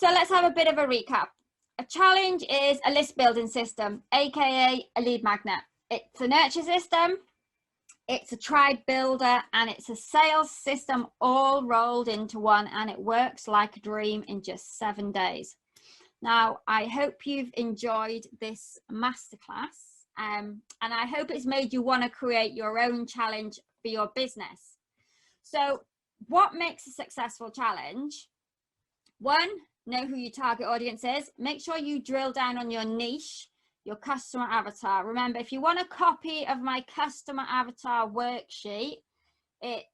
So let's have a bit of a recap. A challenge is a list building system, aka a lead magnet. It's a nurture system, it's a tribe builder, and it's a sales system all rolled into one, and it works like a dream in just 7 days. Now, I hope you've enjoyed this masterclass, and I hope it's made you want to create your own challenge for your business. So what makes a successful challenge? One, know who your target audience is. Make sure you drill down on your niche, your customer avatar. Remember, if you want a copy of my customer avatar worksheet, it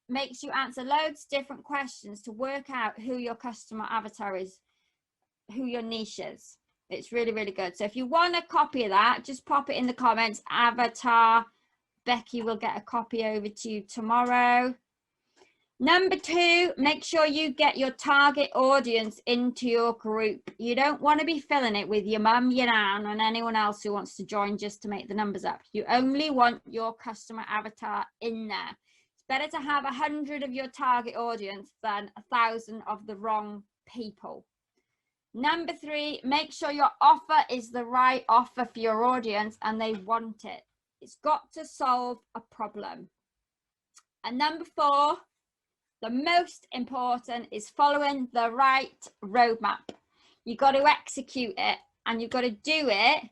makes you answer loads of different questions to work out who your customer avatar is, who your niche is. It's really, really good. So if you want a copy of that, just pop it in the comments. Avatar. Becky will get a copy over to you tomorrow. Number 2, make sure you get your target audience into your group. You don't want to be filling it with your mum, your nan, and anyone else who wants to join just to make the numbers up. You only want your customer avatar in there. It's better to have 100 of your target audience than 1,000 of the wrong people. Number 3, make sure your offer is the right offer for your audience and they want it. It's got to solve a problem. And number 4, the most important is following the right roadmap. You've got to execute it, and you've got to do it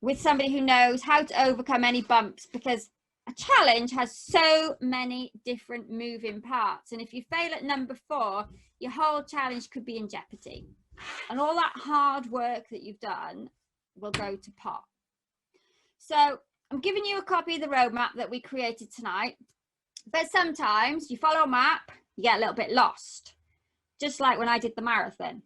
with somebody who knows how to overcome any bumps, because a challenge has so many different moving parts. And if you fail at number 4, your whole challenge could be in jeopardy. And all that hard work that you've done will go to pot. So I'm giving you a copy of the roadmap that we created tonight. But sometimes you follow a map, you get a little bit lost. Just like when I did the marathon,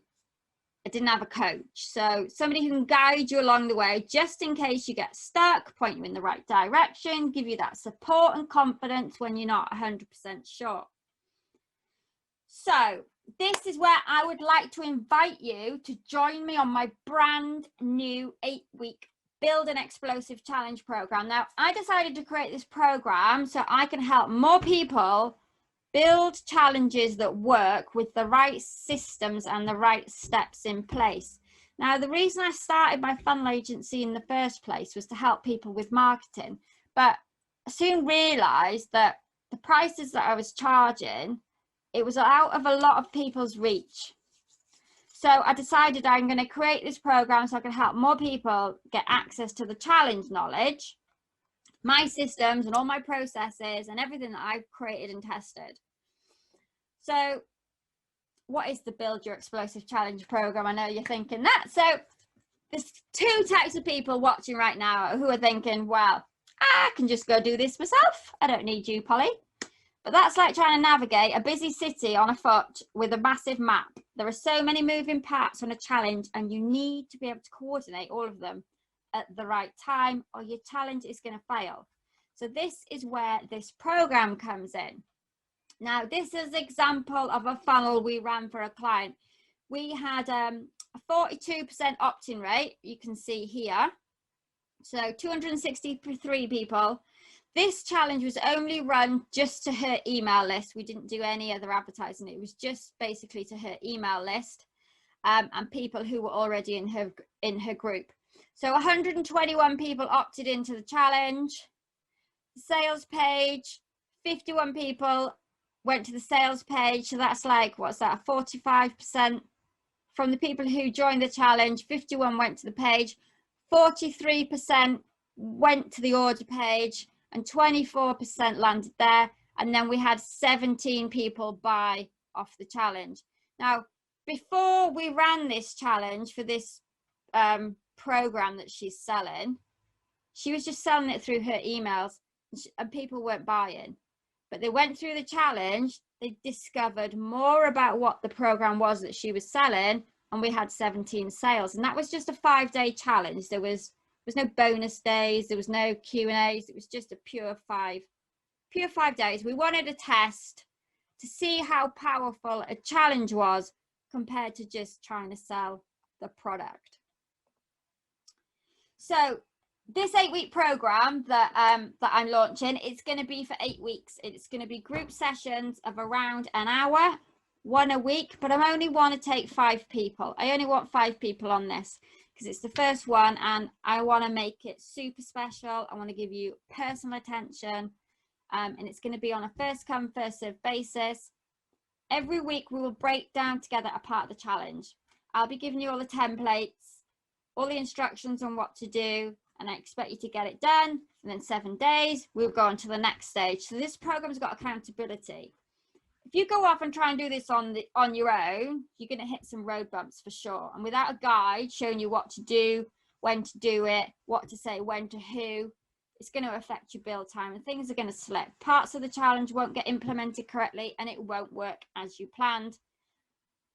I didn't have a coach. So somebody who can guide you along the way, just in case you get stuck, point you in the right direction, give you that support and confidence when you're not 100% sure. So this is where I would like to invite you to join me on my brand new 8-week Build an Explosive Challenge program. Now, I decided to create this program so I can help more people build challenges that work with the right systems and the right steps in place. Now, the reason I started my funnel agency in the first place was to help people with marketing, but I soon realized that the prices that I was charging, it was out of a lot of people's reach. So I decided I'm going to create this program so I can help more people get access to the challenge knowledge, my systems and all my processes and everything that I've created and tested. So what is the Build Your Explosive Challenge program? I know you're thinking that. So there's 2 types of people watching right now who are thinking, well, I can just go do this myself. I don't need you, Polly. But that's like trying to navigate a busy city on a foot with a massive map. There are so many moving parts on a challenge, and you need to be able to coordinate all of them at the right time, or your challenge is going to fail. So this is where this program comes in. Now, this is an example of a funnel we ran for a client. We had a 42% opt-in rate, you can see here. So 263 people. This challenge was only run just to her email list. We didn't do any other advertising. It was just basically to her email list and people who were already in her group. So 121 people opted into the challenge. The sales page, 51 people went to the sales page. So that's like, what's that, 45% from the people who joined the challenge. 51 went to the page, 43% went to the order page, and 24% landed there. And then we had 17 people buy off the challenge. Now, before we ran this challenge for this program that she's selling, she was just selling it through her emails and people weren't buying. But they went through the challenge, they discovered more about what the program was that she was selling, and we had 17 sales. And that was just a 5-day challenge. There was no bonus days, there was no Q&As, it was just a pure 5 days. We wanted a test to see how powerful a challenge was compared to just trying to sell the product. So this 8-week program that I'm launching, it's going to be for 8 weeks. It's going to be group sessions of around an hour one a week, but I only want to take 5 people. I only want 5 people on this because it's the first one and I want to make it super special. I want to give you personal attention, and it's going to be on a first come, first serve basis. Every week we will break down together a part of the challenge. I'll be giving you all the templates, all the instructions on what to do, and I expect you to get it done. And then 7 days, we'll go on to the next stage. So this program's got accountability. If you go off and try and do this on your own, you're going to hit some road bumps for sure. And without a guide showing you what to do, when to do it, what to say, when to who, it's going to affect your build time and things are going to slip. Parts of the challenge won't get implemented correctly and it won't work as you planned.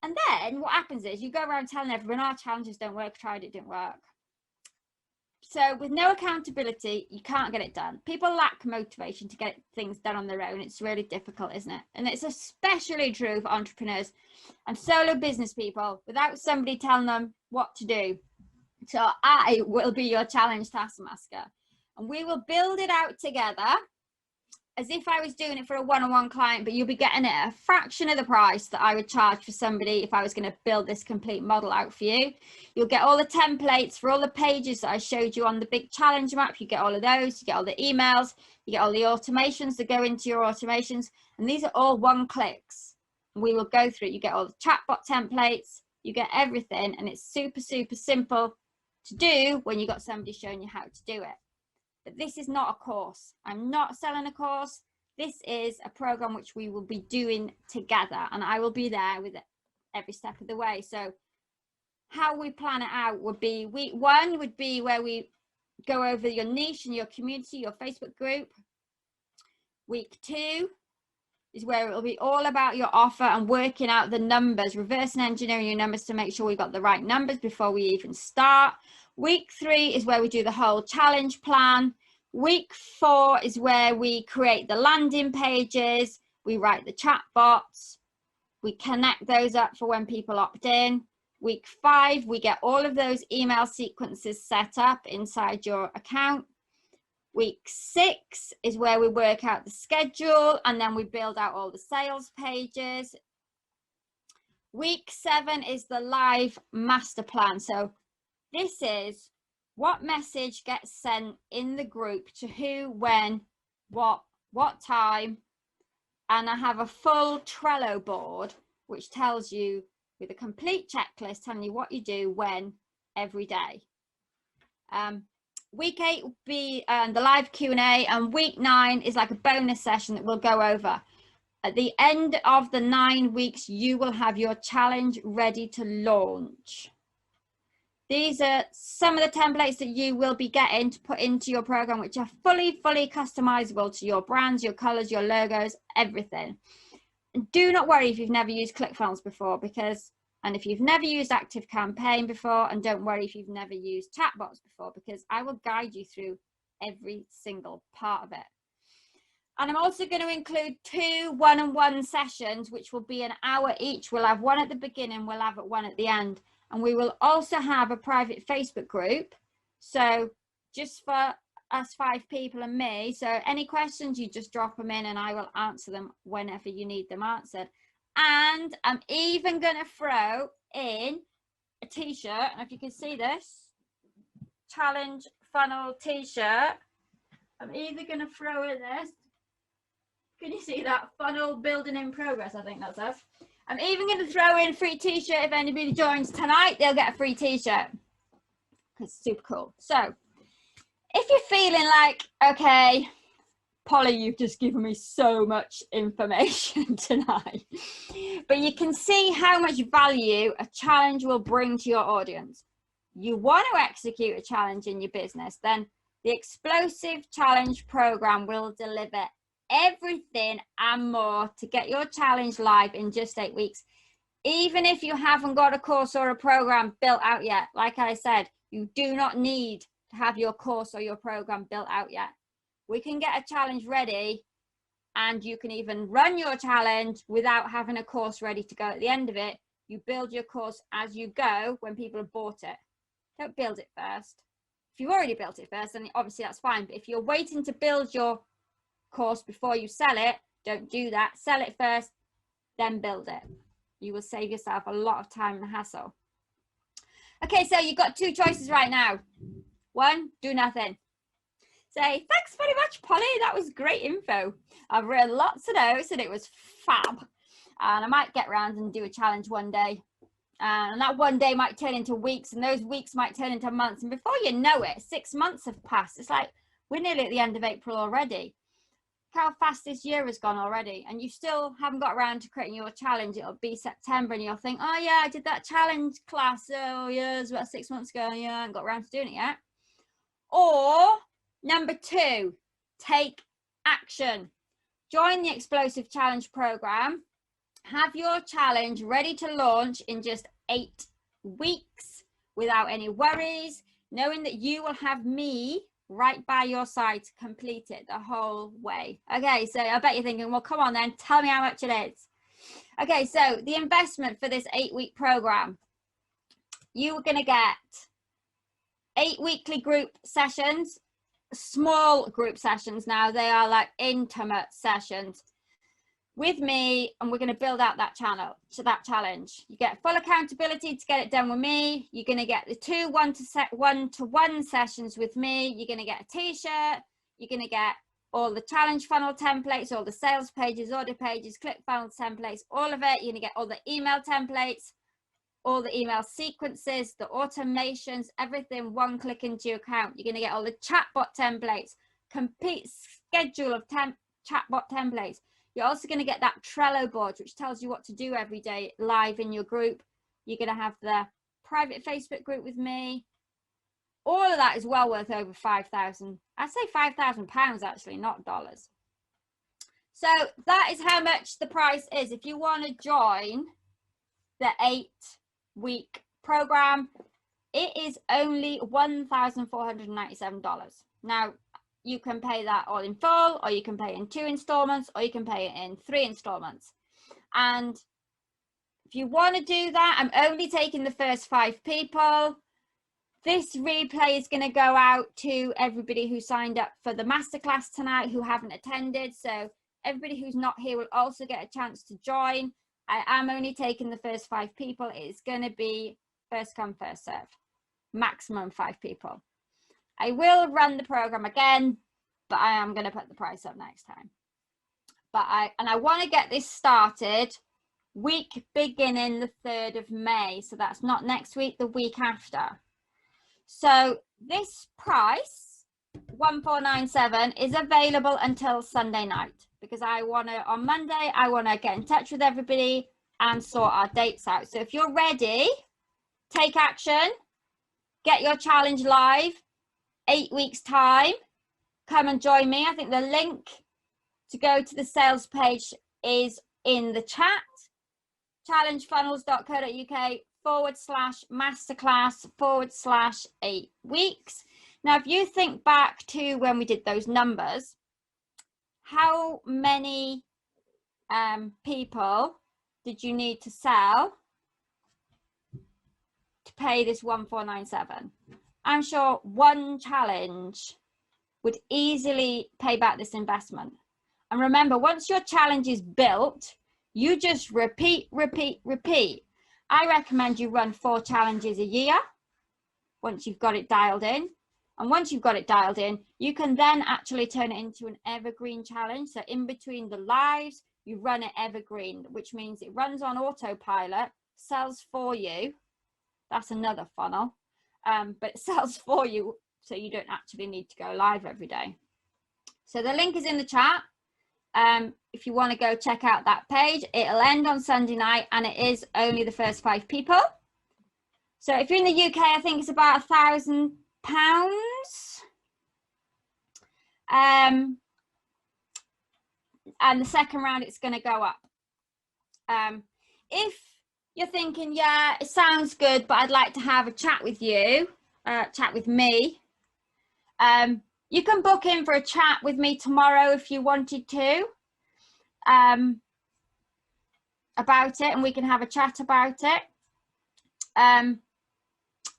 And then what happens is you go around telling everyone our challenges don't work, tried it, didn't work. So with no accountability, you can't get it done. People lack motivation to get things done on their own. It's really difficult, isn't it? And it's especially true for entrepreneurs and solo business people without somebody telling them what to do. So I will be your challenge taskmaster and we will build it out together as if I was doing it for a one-on-one client, but you'll be getting it at a fraction of the price that I would charge for somebody if I was going to build this complete model out for you. You'll get all the templates for all the pages that I showed you on the big challenge map. You get all of those, you get all the emails, you get all the automations that go into your automations, and these are all one clicks. We will go through it. You get all the chatbot templates, you get everything, and it's super, super simple to do when you've got somebody showing you how to do it. But this is not a course. I'm not selling a course. This is a program which we will be doing together and I will be there with it every step of the way. So how we plan it out would be week 1 would be where we go over your niche and your community, your Facebook group. Week 2 is where it will be all about your offer and working out the numbers, reversing engineering your numbers to make sure we've got the right numbers before we even start. Week 3 is where we do the whole challenge plan. Week 4 is where we create the landing pages, we write the chatbots, we connect those up for when people opt in. Week 5, we get all of those email sequences set up inside your account. Week 6 is where we work out the schedule and then we build out all the sales pages. Week 7 is the live master plan. So this is what message gets sent in the group to who, when, what time. And I have a full Trello board, which tells you with a complete checklist, telling you what you do, when, every day. Week 8 will be the live Q&A, and week 9 is like a bonus session that we'll go over. At the end of the 9 weeks, you will have your challenge ready to launch. These are some of the templates that you will be getting to put into your program, which are fully customizable to your brands, your colors, your logos, everything. And do not worry if you've never used ClickFunnels before, and if you've never used ActiveCampaign before, and don't worry if you've never used Chatbots before, because I will guide you through every single part of it. And I'm also going to include 2 one-on-one sessions, which will be an hour each. We'll have one at the beginning, we'll have one at the end. And we will also have a private Facebook group. So just for us 5 people and me. So any questions, you just drop them in and I will answer them whenever you need them answered. And I'm even going to throw in a t-shirt. And if you can see this, challenge funnel t-shirt. I'm either going to throw in this. Can you see that? Funnel building in progress, I think that's us. I'm even going to throw in a free t-shirt. If anybody joins tonight, they'll get a free t-shirt. It's super cool. So if you're feeling like, okay, Polly, you've just given me so much information tonight, but you can see how much value a challenge will bring to your audience. You want to execute a challenge in your business, then the Explosive Challenge Program will deliver everything and more to get your challenge live in just 8 weeks. Even if you haven't got a course or a program built out yet, like I said, you do not need to have your course or your program built out yet. We can get a challenge ready and you can even run your challenge without having a course ready to go at the end of it. You build your course as you go when people have bought it. Don't build it first. If you've already built it first, then obviously that's fine. But if you're waiting to build your course before you sell it, don't do that. Sell it first, then build it. You will save yourself a lot of time and hassle. Okay, so you've got 2 choices right now. 1, do nothing. Say, thanks very much, Polly. That was great info. I've written lots of notes and it was fab. And I might get around and do a challenge one day. And that one day might turn into weeks, and those weeks might turn into months. And before you know it, 6 months have passed. It's like we're nearly at the end of April already. Look how fast this year has gone already. And you still haven't got around to creating your challenge. It'll be September and you'll think, oh yeah, I did that challenge class. Oh yeah, it was about 6 months ago. Yeah, I haven't got around to doing it yet. Or number 2, take action. Join the Explosive Challenge program. Have your challenge ready to launch in just 8 weeks without any worries, knowing that you will have me right by your side to complete it the whole way. Okay, so I bet you're thinking, well, come on then, tell me how much it is. Okay, so the investment for this 8-week program, you are going to get 8 weekly group sessions, small group sessions now. They are like intimate sessions with me, and we're going to build out that challenge. You get full accountability to get it done with me. You're going to get the 2 one-to-one sessions with me. You're going to get a t-shirt. You're going to get all the challenge funnel templates, all the sales pages, order pages, click funnel templates, all of it. You're going to get all the email templates, all the email sequences, the automations, everything one click into your account. You're going to get all the chatbot templates, complete schedule of chatbot templates. You're also going to get that Trello board, which tells you what to do every day live in your group. You're going to have the private Facebook group with me. All of that is well worth over 5,000. I'd say £5,000 actually, not dollars. So that is how much the price is. If you want to join the 8-week program, it is only $1,497. Now, you can pay that all in full, or you can pay in 2 installments, or you can pay it in 3 installments. And if you want to do that, I'm only taking the first 5 people. This replay is going to go out to everybody who signed up for the masterclass tonight who haven't attended. So everybody who's not here will also get a chance to join. I am only taking the first 5 people. It's going to be first come, first serve, maximum 5 people. I will run the program again, but I am going to put the price up next time. But I want to get this started week beginning the 3rd of May. So that's not next week, the week after. So this price, 1497, is available until Sunday night, because I want to, on Monday, I want to get in touch with everybody and sort our dates out. So if you're ready, take action, get your challenge live. 8 weeks time, come and join me. I think the link to go to the sales page is in the chat, challengefunnels.co.uk/masterclass/8 weeks. Now, if you think back to when we did those numbers, how many people did you need to sell to pay this 1497? I'm sure 1 challenge would easily pay back this investment. And remember, once your challenge is built, you just repeat. I recommend you run 4 challenges a year once you've got it dialed in. And once you've got it dialed in, you can then actually turn it into an evergreen challenge. So in between the lives, you run it evergreen, which means it runs on autopilot, sells for you. That's another funnel. But it sells for you, so you don't actually need to go live every day. So the link is in the chat. If you want to go check out that page, it'll end on Sunday night, and it is only the first 5 people. So if you're in the UK, I think it's about £1,000. And the second round, it's going to go up. If you're thinking, yeah, it sounds good, but I'd like to have a chat with you, chat with me, you can book in for a chat with me tomorrow if you wanted to, about it, and we can have a chat about it.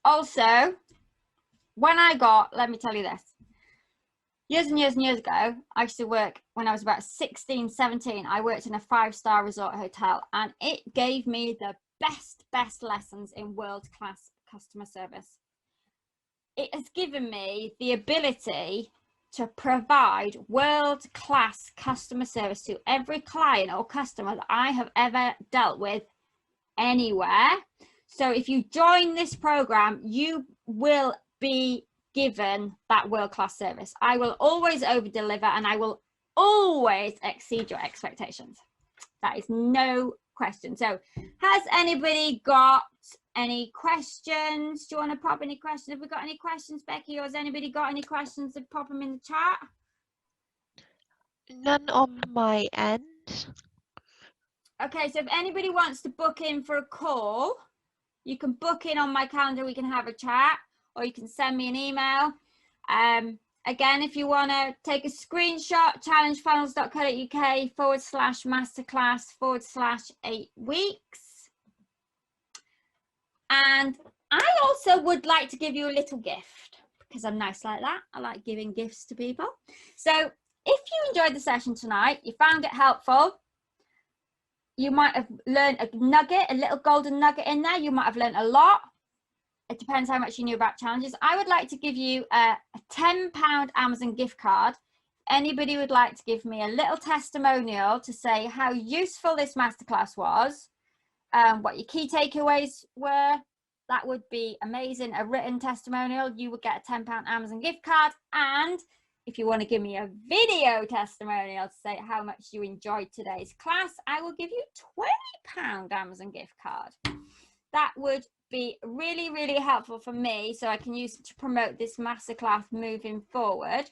Also, when I got, let me tell you this, years and years and years ago, I used to work when I was about 16, 17. I worked in a 5-star resort hotel, and it gave me the best lessons in world-class customer service. It has given me the ability to provide world-class customer service to every client or customer that I have ever dealt with anywhere. So if you join this program, you will be given that world-class service. I will always over-deliver, and I will always exceed your expectations. That is no question. So has anybody got any questions? Do you want to pop any questions? Have we got any questions, Becky, or has anybody got any questions? To pop them in the chat. None on my end. Okay, so if anybody wants to book in for a call, you can book in on my calendar. We can have a chat, or you can send me an email. Again, if you want to take a screenshot, challengefunnels.co.uk/masterclass/8 weeks. And I also would like to give you a little gift, because I'm nice like that. I like giving gifts to people. So if you enjoyed the session tonight, you found it helpful, you might have learned a nugget, a little golden nugget in there. You might have learned a lot. It depends how much you knew about challenges. I would like to give you a £10 Amazon gift card. Anybody would like to give me a little testimonial to say how useful this masterclass was, what your key takeaways were, that would be amazing. A written testimonial, you would get a £10 Amazon gift card. And if you want to give me a video testimonial to say how much you enjoyed today's class, I will give you £20 Amazon gift card. That would be really, really helpful for me, so I can use it to promote this masterclass moving forward.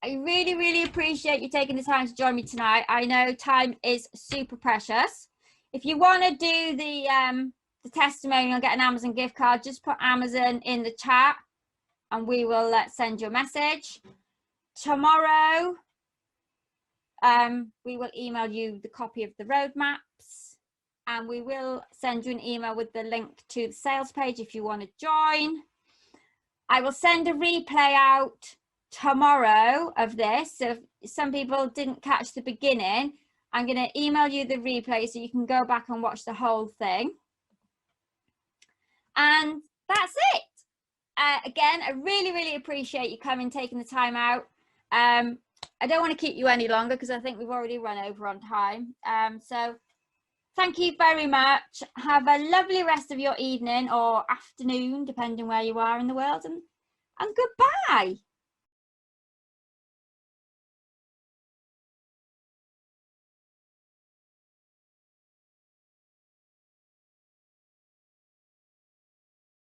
I really, really appreciate you taking the time to join me tonight. I know time is super precious. If you want to do the testimonial, get an Amazon gift card, just put Amazon in the chat and we will send you a message. Tomorrow, we will email you the copy of the roadmaps, and we will send you an email with the link to the sales page if you want to join. I will send a replay out tomorrow of this. So if some people didn't catch the beginning, I'm going to email you the replay so you can go back and watch the whole thing. And that's it. Again, I really, really appreciate you coming, taking the time out. I don't want to keep you any longer because I think we've already run over on time. So thank you very much. Have a lovely rest of your evening or afternoon, depending where you are in the world. And goodbye.